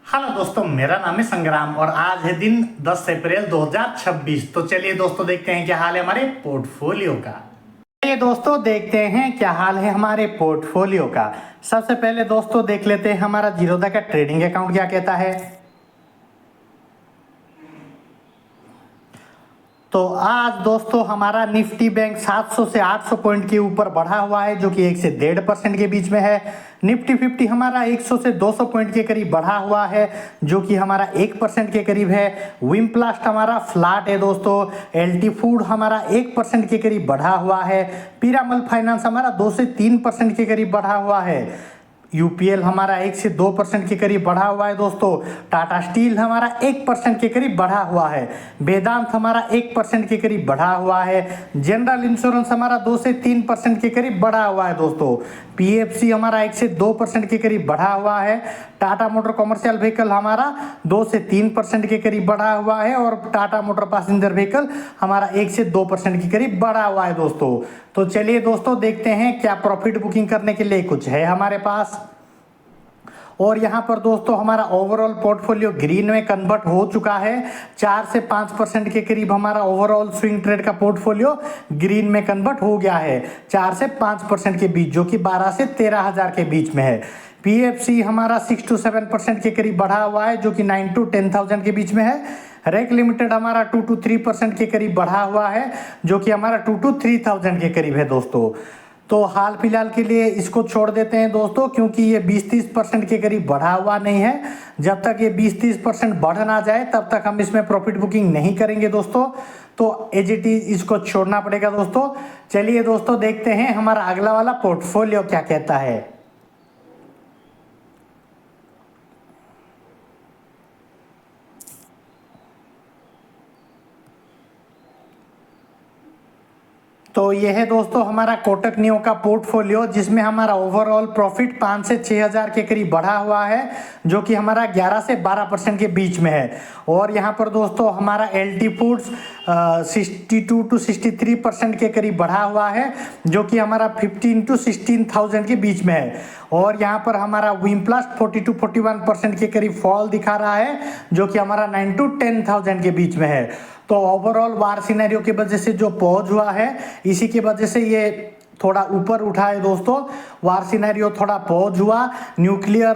Hello दोस्तों, मेरा नाम है संग्राम और आज है दिन 10 अप्रैल 2026। तो चलिए दोस्तों देखते हैं क्या हाल है हमारे पोर्टफोलियो का। चलिए दोस्तों देखते हैं क्या हाल है हमारे पोर्टफोलियो का। सबसे पहले दोस्तों देख लेते हैं हमारा जीरोधा का ट्रेडिंग अकाउंट क्या कहता है। तो आज दोस्तों हमारा निफ्टी बैंक 700 से 800 पॉइंट के ऊपर बढ़ा हुआ है, जो कि 1 से 1.5% के बीच में है। निफ्टी 50 हमारा 100 से 200 पॉइंट के करीब बढ़ा हुआ है, जो कि हमारा 1% के करीब है। विमप्लास्ट हमारा फ्लैट है दोस्तों। एलटी फूड हमारा 1% के करीब बढ़ा हुआ है। पीरामल फाइनेंस हमारा 2 से 3% के करीब बढ़ा हुआ है। यूपीएल हमारा 1 से 2% के करीब बढ़ा हुआ है दोस्तों। टाटा स्टील हमारा 1% के करीब बढ़ा हुआ है। वेदांत हमारा 1% के करीब बढ़ा हुआ है। जनरल इंश्योरेंस हमारा 2 से 3% के करीब बढ़ा हुआ है दोस्तों। पीएफसी हमारा 1 से 2% के करीब बढ़ा हुआ है। टाटा मोटर कॉमर्शियल व्हीकल हमारा 2 से 3% के करीब बढ़ा हुआ है और टाटा मोटर पैसेंजर व्हीकल हमारा 1 से 2% के करीब बढ़ा हुआ है दोस्तों। तो चलिए दोस्तों देखते हैं क्या प्रॉफिट बुकिंग करने के लिए कुछ है हमारे पास। और यहाँ पर दोस्तों हमारा ओवरऑल पोर्टफोलियो ग्रीन में कन्वर्ट हो चुका है। 4 से 5% के करीब हमारा ओवरऑल स्विंग ट्रेड का पोर्टफोलियो ग्रीन में कन्वर्ट हो गया है। 4 से 5% के बीच, जो कि 12 से 13 हजार के बीच में है। पीएफसी हमारा 6 to 7% के करीब बढ़ा हुआ है, जो कि 9 to 10,000 के बीच में है। रेक लिमिटेड हमारा 2 to 3% के करीब बढ़ा हुआ है, जो कि हमारा 2 to 3,000 के करीब है दोस्तों। तो हाल फिलहाल के लिए इसको छोड़ देते हैं दोस्तों, क्योंकि ये 20-30% के करीब बढ़ा हुआ नहीं है। जब तक ये 20-30% बढ़ ना जाए तब तक हम इसमें प्रॉफिट बुकिंग नहीं करेंगे दोस्तों। तो एज इट इज इसको छोड़ना पड़ेगा दोस्तों। चलिए दोस्तों देखते हैं हमारा अगला वाला पोर्टफोलियो क्या कहता है। तो ये है दोस्तों हमारा कोटक नियो का पोर्टफोलियो, जिसमें हमारा ओवरऑल प्रॉफिट 5 से 6 हजार के करीब बढ़ा हुआ है, जो कि हमारा 11 से 12% के बीच में है। और यहाँ पर दोस्तों हमारा एलटी फूड्स 62 to 63% के करीब बढ़ा हुआ है, जो कि हमारा 15 to 16,000 के बीच में है। और यहाँ पर हमारा विमप्लास्ट 40 to 41% के करीब फॉल दिखा रहा है, जो कि हमारा 9 to 10,000 के बीच में है। तो ओवरऑल वार सिनेरियो की वजह से जो पॉज हुआ है, इसी की वजह से ये थोड़ा ऊपर उठा है दोस्तों। वार सिनेरियो थोड़ा पॉज हुआ। न्यूक्लियर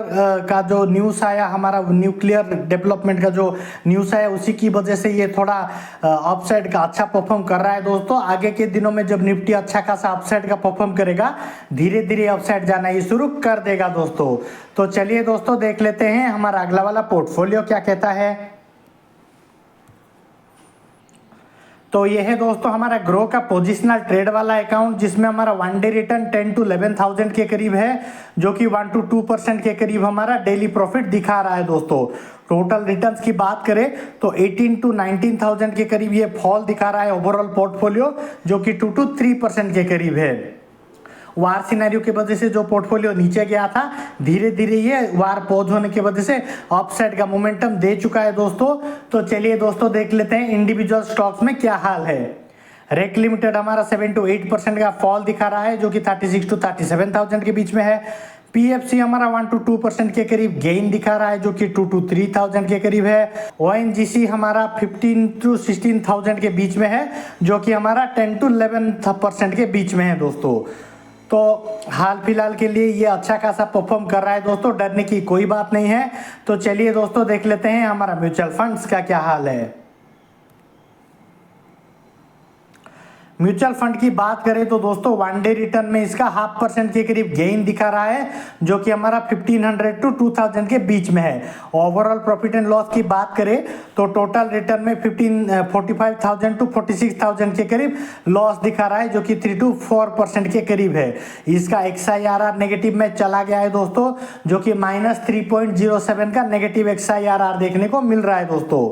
का जो न्यूज़ आया, हमारा न्यूक्लियर डेवलपमेंट का जो न्यूज़ आया, उसी की वजह से ये थोड़ा अपसाइड का अच्छा परफॉर्म कर रहा है दोस्तों। आगे के दिनों में जब निफ्टी अच्छा खासा अपसाइड का परफॉर्म करेगा, धीरे धीरे अपसाइड जाना ही शुरू कर देगा दोस्तों। तो चलिए दोस्तों देख लेते हैं हमारा अगला वाला पोर्टफोलियो क्या कहता है। तो ये है दोस्तों हमारा ग्रो का पोजिशनल ट्रेड वाला अकाउंट, जिसमें हमारा 1 डे रिटर्न 10 to 11,000 के करीब है, जो कि 1 to 2% के करीब हमारा डेली प्रॉफिट दिखा रहा है दोस्तों। टोटल रिटर्न्स की बात करें तो 18 to 19,000 के करीब ये फॉल दिखा रहा है ओवरऑल पोर्टफोलियो, जो कि 2 to 3% के करीब है। वार सिनेरियो की वजह से जो पोर्टफोलियो नीचे गया था, धीरे धीरे ये वार पॉज होने की वजह से अपसाइड का मोमेंटम दे चुका है दोस्तों। तो चलिए दोस्तों देख लेते हैं इंडिविजुअल स्टॉक्स में क्या हाल है। रेक लिमिटेड हमारा 7 to 8% का फॉल दिखा रहा है, जो कि 36 to 37,000 के बीच में है। पीएफसी हमारा 1 to 2% के करीब गेन दिखा रहा है, जो कि 2 to 3,000 के करीब है। ओएनजीसी हमारा 15 to 16,000 के बीच में है, जो कि हमारा 10 to 11% के बीच में है दोस्तों। तो हाल फिलहाल के लिए ये अच्छा खासा परफॉर्म कर रहा है दोस्तों, डरने की कोई बात नहीं है। तो चलिए दोस्तों देख लेते हैं हमारा म्यूचुअल फंड्स का क्या हाल है। म्यूचुअल फंड की बात करें तो दोस्तों 1 डे रिटर्न में इसका 0.5% के करीब गेन दिखा रहा है, जो कि हमारा 1500 to 2000 के बीच में है। ओवरऑल प्रॉफिट एंड लॉस की बात करें तो टोटल रिटर्न में 45,000 to 46,000 के करीब लॉस दिखा रहा है, जो कि 3 to 4% के करीब है। इसका XIRR नेगेटिव में चला गया है दोस्तों, जो कि -3.07 का नेगेटिव XIRR देखने को मिल रहा है दोस्तों।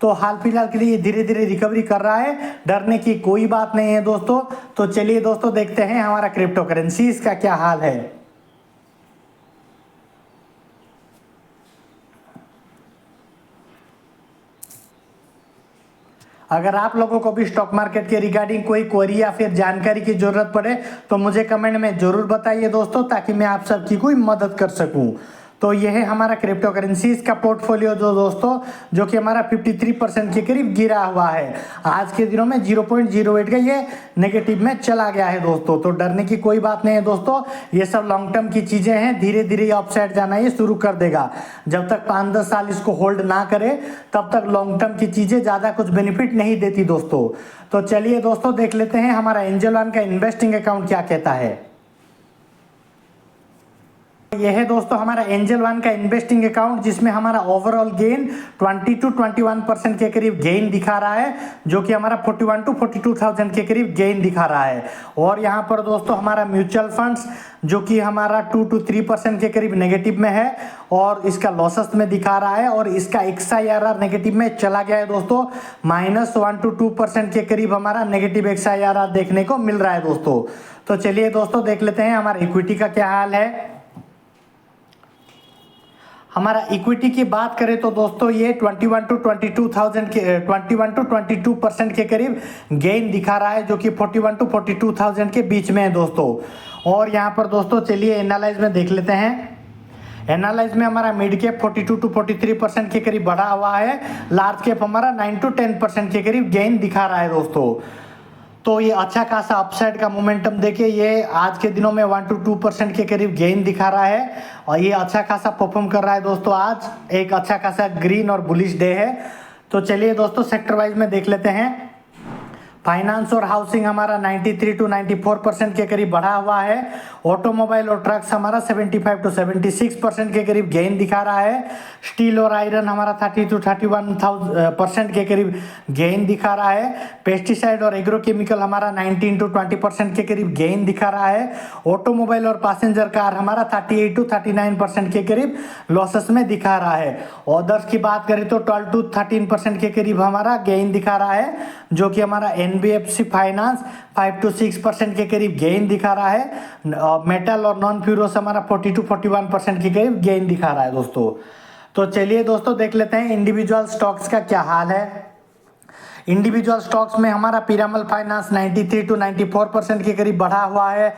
तो हाल फिलहाल के लिए धीरे धीरे रिकवरी कर रहा है, डरने की कोई बात नहीं है दोस्तों। तो चलिए दोस्तों देखते हैं हमारा क्रिप्टो करेंसीज का क्या हाल है। अगर आप लोगों को भी स्टॉक मार्केट के रिगार्डिंग कोई क्वेरी या फिर जानकारी की जरूरत पड़े तो मुझे कमेंट में जरूर बताइए दोस्तों, ताकि मैं आप सबकी कोई मदद कर सकूं। तो यह है हमारा क्रिप्टो करेंसीज का पोर्टफोलियो दोस्तों, जो कि हमारा 53% के करीब गिरा हुआ है। आज के दिनों में 0.08 का ये नेगेटिव में चला गया है दोस्तों। तो डरने की कोई बात नहीं है दोस्तों, ये सब लॉन्ग टर्म की चीजें हैं, धीरे धीरे अपसाइड जाना ये शुरू कर देगा। जब तक 5-10 साल इसको होल्ड ना करे तब तक लॉन्ग टर्म की चीजें ज्यादा कुछ बेनिफिट नहीं देती दोस्तों। तो चलिए दोस्तों देख लेते हैं हमारा एंजल वन का इन्वेस्टिंग अकाउंट क्या कहता है। यह है दोस्तों हमारा एंजल वन का इन्वेस्टिंग अकाउंट, जिसमें हमारा ओवरऑल गेन 20 to 21% के करीब गेन दिखा रहा है, जो कि हमारा 41 to 42,000 के करीब गेन दिखा रहा है। और यहाँ पर दोस्तों हमारा म्यूचुअल फंड्स जो कि हमारा 2 to 3% के करीब नेगेटिव में है और इसका लॉसेस में दिखा रहा है, और इसका XIRR नेगेटिव में चला गया है दोस्तों। -1 to 2% के करीब हमारा नेगेटिव XIRR देखने को मिल रहा है दोस्तों। तो चलिए दोस्तों देख लेते हैं हमारा इक्विटी का क्या हाल है। हमारा इक्विटी की बात करें तो दोस्तों ये 21 to 22% के करीब गेन दिखा रहा है, जो कि 41 to 42,000 के बीच में है दोस्तों। और यहाँ पर दोस्तों चलिए एनालाइज में देख लेते हैं। एनालाइज में हमारा मिड कैप 42 to 43% के करीब बढ़ा हुआ है, लार्ज कैप हमारा 9 to 10% के करीब गेन दिखा रहा है दोस्तों। तो ये अच्छा खासा अपसाइड का मोमेंटम देखिए, ये आज के दिनों में 1 to 2% के करीब गेन दिखा रहा है और ये अच्छा खासा परफॉर्म कर रहा है दोस्तों। आज एक अच्छा खासा ग्रीन और बुलिश डे है। तो चलिए दोस्तों सेक्टर वाइज में देख लेते हैं। फाइनेंस और हाउसिंग हमारा 93 to 94% के करीब बढ़ा हुआ है। ऑटोमोबाइल और ट्रक्स हमारा 75 to 76% के करीब गेन दिखा रहा है। स्टील और आयरन हमारा 30 to 31% के करीब गेन दिखा रहा है। पेस्टिसाइड और एग्रोकेमिकल हमारा 19 to 20% के करीब गेन दिखा रहा है। ऑटोमोबाइल और पैसेंजर कार हमारा 38 to 39% के करीब लॉसेस में दिखा रहा है। अदर्स की बात करें तो 12 to 13% के करीब हमारा गेन दिखा रहा है, जो कि हमारा NBFC फाइनेंस 5 to 6% के करीब गेन दिखा रहा है। मेटल और नॉन फ्यूरोस हमारा 40 to 41% के करीब गेन दिखा रहा है दोस्तों। तो चलिए दोस्तों देख लेते हैं इंडिविजुअल स्टॉक्स का क्या हाल है। इंडिविजुअल स्टॉक्स में हमारा पीरामल फाइनेंस 93 to 94% के करीब बढ़ा हुआ है।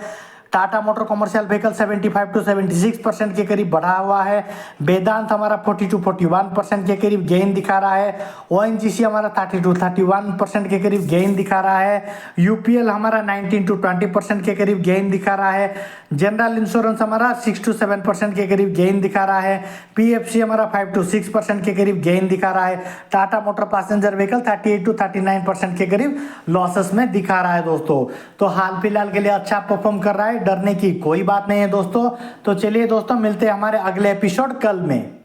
Tata motor commercial vehicle 75 to 76% के करीब बढ़ा हुआ है। वेदांत हमारा 40 to 41% के करीब गेन दिखा रहा है। ONGC हमारा 30 to 31% के करीब गेन दिखा रहा है। UPL हमारा 19 to 20% के करीब गेन दिखा रहा है। जनरल इंश्योरेंस हमारा 6 to 7% के करीब गेन दिखा रहा है। PFC हमारा 5 to 6% के करीब गेन दिखा रहा है। Tata motor passenger vehicle 38 to 39% के करीब लॉसेस में दिखा रहा है दोस्तों। तो हाल फिलहाल के लिए अच्छा परफॉर्म कर रहा है, डरने की कोई बात नहीं है दोस्तों। तो चलिए दोस्तों मिलते हैं हमारे अगले एपिसोड कल में।